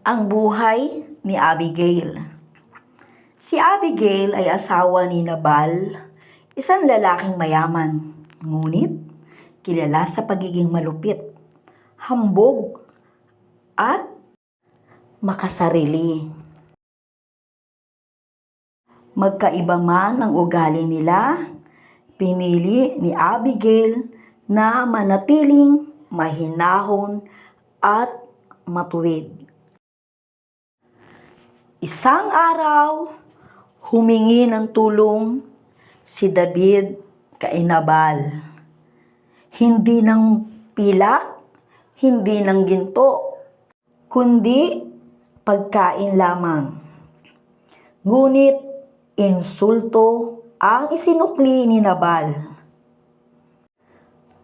Ang buhay ni Abigail. Si Abigail ay asawa ni Nabal, isang lalaking mayaman, ngunit kilala sa pagiging malupit, hambog, at makasarili. Magkaiba man ang ugali nila, pinili ni Abigail na manatiling mahinahon at matuwid. Isang araw, humingi ng tulong si David kay Nabal. Hindi ng pilak, hindi ng ginto, kundi pagkain lamang. Ngunit insulto ang isinukli ni Nabal.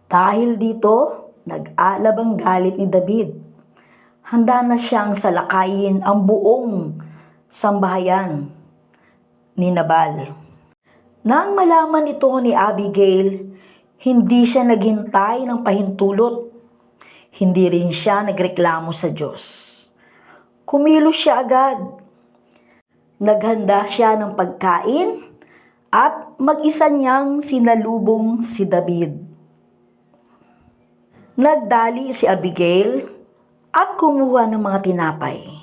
Dahil dito, nag-alab ang galit ni David. Handa na siyang salakayin ang buong sambahayan ni Nabal. Nang malaman ito ni Abigail, hindi siya naghintay ng pahintulot. Hindi rin siya nagreklamo sa Diyos. Kumilos siya agad. Naghanda siya ng pagkain at mag-isa niyang sinalubong si David. Nagdali si Abigail at kumuha ng mga tinapay.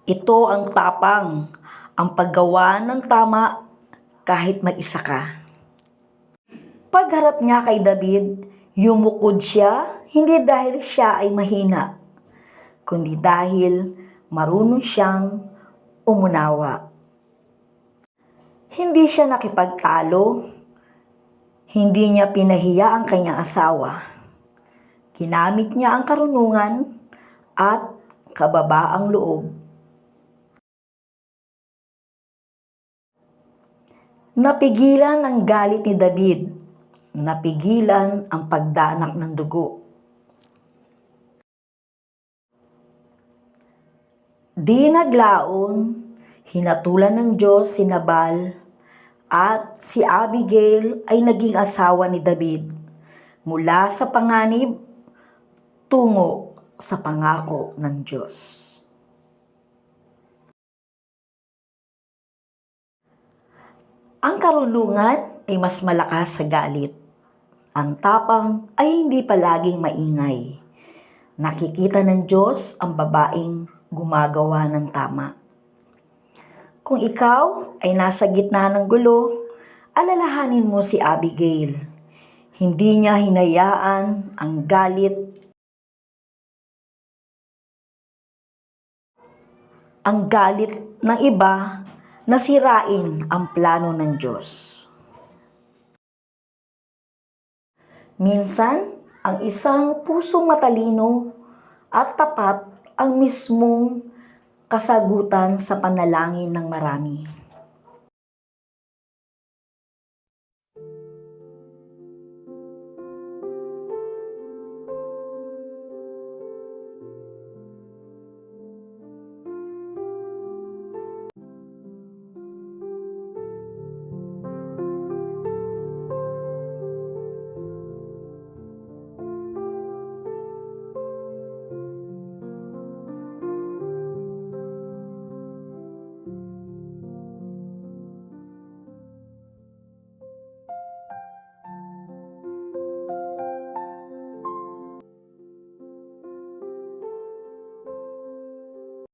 Ito ang tapang, ang paggawa ng tama kahit mag-isa ka. Pagharap niya kay David, yumukod siya hindi dahil siya ay mahina, kundi dahil marunong siyang umunawa. Hindi siya nakipagtalo, hindi niya pinahiya ang kanyang asawa. Ginamit niya ang karunungan at kababaang loob. Napigilan ang galit ni David, napigilan ang pagdanak ng dugo. Di naglaon, hinatulan ng Diyos si Nabal at si Abigail ay naging asawa ni David mula sa panganib tungo sa pangako ng Diyos. Ang karunungan ay mas malakas sa galit. Ang tapang ay hindi palaging maingay. Nakikita ng Diyos ang babaeng gumagawa ng tama. Kung ikaw ay nasa gitna ng gulo, alalahanin mo si Abigail. Hindi niya hinayaan ang galit, ng iba na sirain ang plano ng Diyos. Minsan, ang isang pusong matalino at tapat ang mismong kasagutan sa panalangin ng marami.